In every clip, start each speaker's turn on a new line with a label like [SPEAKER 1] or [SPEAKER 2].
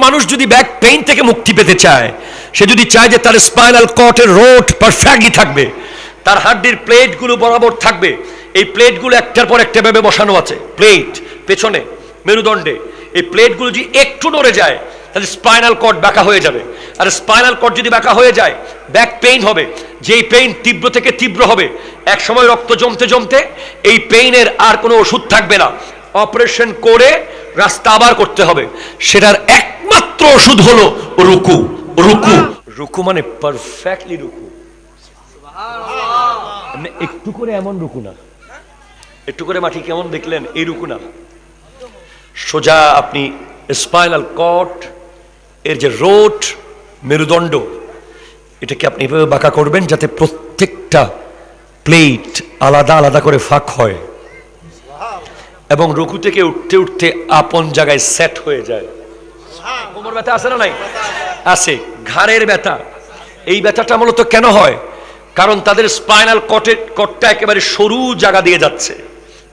[SPEAKER 1] মানুষ যদি back pain থেকে মুক্তি পেতে চায়, সে যদি চায় যে তার স্পাইনাল কর্ডের রোড পারফেক্টলি থাকবে, তার হাড্ডির প্লেটগুলো বরাবর থাকবে, এই প্লেটগুলো একটার পর একটা ভাবে বসানো আছে, প্লেট পেছনে মেরুদণ্ডে, এই প্লেটগুলো যদি একটু নড়ে যায় তাহলে স্পাইনাল কর্ড বাঁকা হয়ে যাবে। আর স্পাইনাল কর্ড যদি বাঁকা হয়ে যায় ব্যাক পেইন হবে, যেই পেইন তীব্র থেকে তীব্র হবে, এক সময় রক্ত জমতে জমতে এই পেইনের আর কোনো ওষুধ থাকবে না, অপারেশন করে রাস্তা আবার করতে হবে। সেটার একমাত্র ওষুধ হলো রুকু। রুকু রুকু মানে পারফেক্টলি রুকু, একটু করে এমন রুকু না, একটু করে মাটি কেমন দেখলেন এই রুকু না, সোজা আপনি স্পাইনাল কর্ড এর যে রোড মেরুদণ্ড, এটাকে আপনি এভাবে বাঁকা করবেন যাতে প্রত্যেকটা প্লেট আলাদা আলাদা করে ফাঁক হয় এবং রুকু থেকে উঠতে উঠতে আপন জায়গায় সেট হয়ে যায়। কোমর ব্যথা আছে না নাই? আছে। ঘাড়ের ব্যথা, এই ব্যথাটা মূলত কেন হয়? কারণ তাদের স্পাইনাল কর্ডটা একেবারে সরু জায়গা দিয়ে যাচ্ছে,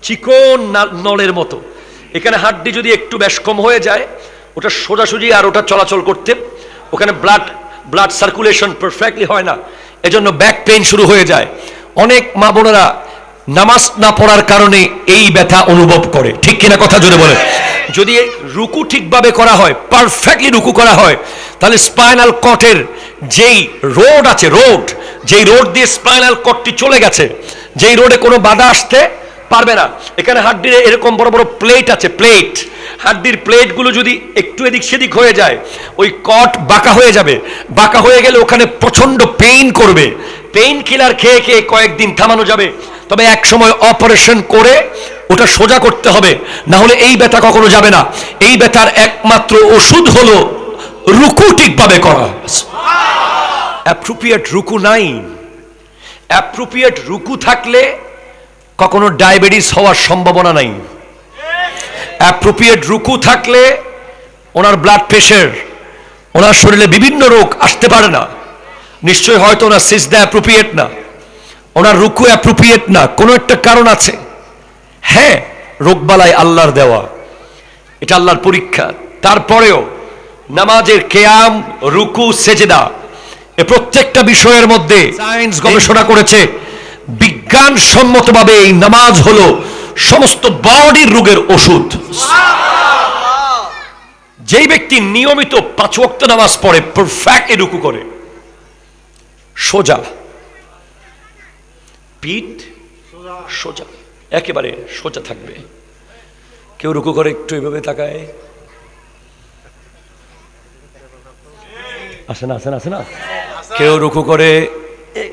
[SPEAKER 1] চিকন নলের মতো। এখানে হাড্ডি যদি একটু বেশ কম হয়ে যায়, ওটা সোজাসুজি আর ওটা চলাচল করতে, ওখানে ব্লাড সার্কুলেশন পারফেক্টলি হয় না, এজন্য ব্যাক পেইন শুরু হয়ে যায়। অনেক মা বোনেরা নামাজ না পড়ার কারণে এই ব্যথা অনুভব করে, ঠিক কিনা কথা জোরে বলে। যদি রুকু ঠিকভাবে করা হয়, পারফেক্টলি রুকু করা হয়, তাহলে স্পাইনাল কর্ডের যেই রোড আছে, যেই রোড দিয়ে স্পাইনাল কর্ডটি চলে গেছে, যেই রোডে কোনো বাধা আসতে পারবে না। এখানে হাড্ডির এরকম বড় বড় প্লেট আছে, প্লেট, হাড্ডির প্লেটগুলো যদি একটু এদিক সেদিক হয়ে যায়, ওই কর্ড বাঁকা হয়ে যাবে। বাঁকা হয়ে গেলে ওখানে প্রচন্ড পেইন করবে, পেইন কিলার খেয়ে খেয়ে কয়েকদিন থামানো যাবে, তবে এক সময় অপারেশন করে ওটা সোজা করতে হবে, না হলে এই ব্যথা কখনো যাবে না। এই ব্যথার একমাত্র ওষুধ হলো রুকু ঠিকভাবে করা। অ্যাপ্রোপ্রিয়েট রুকু নাই। অ্যাপ্রোপ্রিয়েট রুকু থাকলে কখনো ডায়াবেটিস হওয়ার সম্ভাবনা নাই। অ্যাপ্রোপ্রিয়েট রুকু থাকলে ওনার ব্লাড প্রেশার, ওনার শরীরে বিভিন্ন রোগ আসতে পারে না। নিশ্চয় হয়তো ওনার সিজদা অ্যাপ্রোপ্রিয়েট না, ওনার রুকু অ্যাপ্রোপ্রিয়েট না, কোনো একটা কারণ আছে। হ্যাঁ, রোগবালাই আল্লাহর দেওয়া, এটা আল্লাহর পরীক্ষা। তারপরেও নামাজের কিয়াম, রুকু, সেজদা, এ প্রত্যেকটা বিষয়ের মধ্যে সায়েন্স গবেষণা করেছে, বিজ্ঞানসম্মতভাবে এই নামাজ হলো সমস্ত বডির রোগের ওষুধ। যেই ব্যক্তি নিয়মিত 5 ওয়াক্ত নামাজ পড়ে, পারফেক্টলি রুকু করে, সোজা পিঠ সোজা, একেবারে সোজা থাকবে। কেউ রুকু করে একটু এভাবে তাকায়, আসে না, আসে না, আসে না। কেউ রুকু করে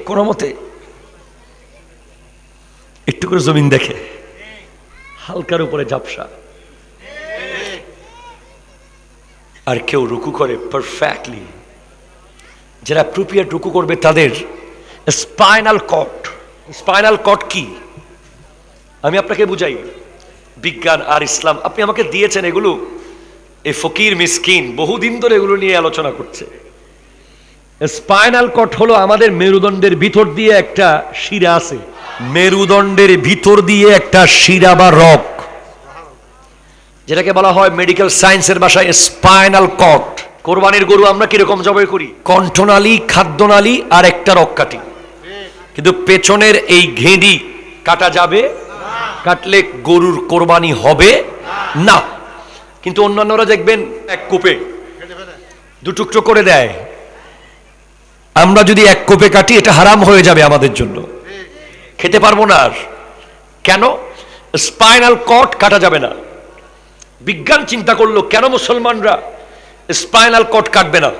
[SPEAKER 1] কোনো মতে একটু করে জমিন দেখে, হালকার উপরে ঝাপসা। আর কেউ রুকু করে পারফেক্টলি। যারা অ্যাপ্রোপ্রিয়েট রুকু করবে তাদের স্পাইনাল কর্ড কি আমি আপনাকে বুঝাই। বিজ্ঞান আর ইসলাম আপনি আমাকে দিয়েছেন এগুলো, এই ফকির মিসকিন বহুদিন ধরে এগুলো নিয়ে আলোচনা করছে। স্পাইনাল কর্ড হলো আমাদের মেরুদণ্ডের ভিতর দিয়ে একটা শিরা আছে, মেরুদণ্ডের ভিতর দিয়ে একটা শিরা বা রগ, যেটাকে বলা হয় মেডিকেল সায়েন্সের ভাষায় স্পাইনাল কর্ড। কোরবানির গরু আমরা কিরকম জবাই করি? কণ্ঠনালী, খাদ্যনালী আর একটা রগ কাটি, কিন্তু পেছনের এই ঘেঁড়ি কাটা যাবে? কাটলে গরুর কোরবানি হবে না। কিন্তু অন্যান্যরা দেখবেন এক কোপে 2 টুকরো করে দেয়। আমরা যদি এক কোপে কাটি, এটা হারাম হয়ে যাবে আমাদের জন্য, খেতে পারবো না। আর কেন? স্পাইনাল কর্ড কাটা যাবে না। বিজ্ঞান চিন্তা করলো, কেন মুসলমানরা স্পাইনাল কর্ড কাটবে না?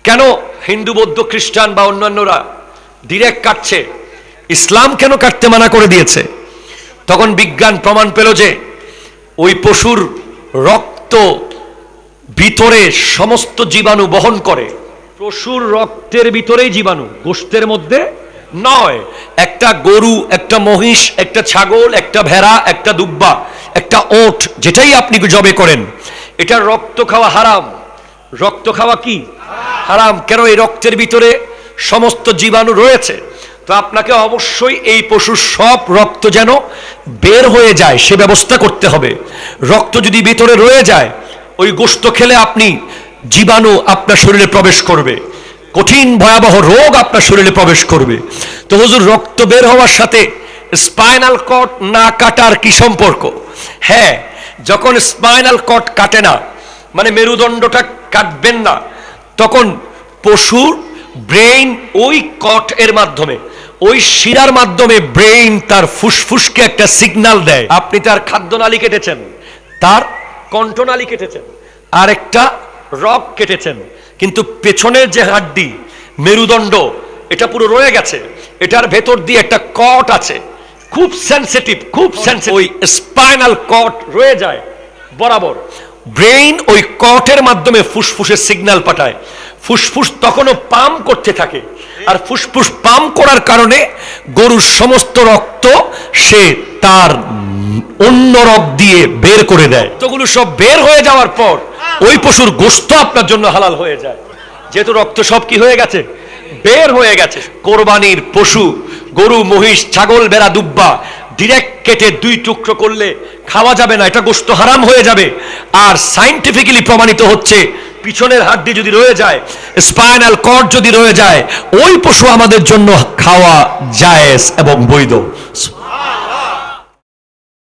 [SPEAKER 1] কেন হিন্দু, বৌদ্ধ, খ্রিস্টান বা অন্যান্যরা ডিরেক্ট কাটছে, ইসলাম কেন কাটতে মানা করে দিয়েছে? তখন বিজ্ঞান প্রমাণ পেল যে ওই পশুর রক্ত ভিতরে সমস্ত জীবাণু বহন করে। পশুর রক্তের ভিতরেই জীবাণু, গোশতের মধ্যে নয়। একটা গরু, একটা মহিষ, একটা ছাগল, একটা ভেড়া, একটা দুব্বা, একটা ওট, যেটাই আপনি জবে করেন, এটা রক্ত খাওয়া হারাম। রক্ত খাওয়া কি হারাম? কেন? এই রক্তের ভিতরে সমস্ত জীবাণু রয়েছে। তো আপনাকে অবশ্যই এই পশুর সব রক্ত যেন বের হয়ে যায় সে ব্যবস্থা করতে হবে। রক্ত যদি ভিতরে রয়ে যায়, ওই গোশত খেলে আপনি জীবাণু আপনার শরীরে প্রবেশ করবে, কঠিন ভয়াবহ রোগ আপনার শরীরে প্রবেশ করবে। তো হুজুর, রক্ত বের হওয়ার সাথে স্পাইনাল কর্ড না কাটার কি সম্পর্ক? হ্যাঁ, যখন স্পাইনাল কর্ড কাটে না, মানে মেরুদণ্ডটা কাটবেন না, তখন পশুর ব্রেইন ওই কর্ড এর মাধ্যমে, ওই শিরার মাধ্যমে ব্রেইন তার ফুসফুসকে একটা সিগন্যাল দেয়। আপনি তার খাদ্যনালী কেটেছেন, তার কণ্ঠনালী কেটেছেন, আর একটা রগ কেটেছেন, কিন্তু পেছনের যে হাড্ডি মেরুদণ্ড এটা পুরো রয়ে গেছে। এটার ভেতর দিয়ে একটা কর্ড আছে, খুব সেনসিটিভ, খুব সেনসিটিভ। ওই স্পাইনাল কর্ড রয়ে যায় বরাবর। ব্রেইন ওই কর্ডের মাধ্যমে ফুসফুসে সিগন্যাল পাঠায়। ফুসফুস তখনও পাম্প করতে থাকে, আর ফুসফুস পাম্প করার কারণে গরুর সমস্ত রক্ত সে তার অন্য রগ দিয়ে বের করে দেয়। রক্তগুলো সব বের হয়ে যাওয়ার পর ওই পশুর গোশত আপনার জন্য হালাল হয়ে যায়, যেহেতু রক্ত সব কি হয়ে গেছে, বের হয়ে গেছে। কোরবানির পশু, গরু, মহিষ, ছাগল, ভেড়া, দুব্বা ডিরেক্ট কেটে দুই টুকরো করলে খাওয়া যাবে না, এটা গোশত হারাম হয়ে যাবে। আর সায়েন্টিফিক্যালি প্রমাণিত হচ্ছে, পিছনের হাড্ডি যদি রয়ে যায়, স্পাইনাল কর্ড যদি রয়ে যায়, ওই পশু আমাদের জন্য খাওয়া জায়েজ এবং বৈধ।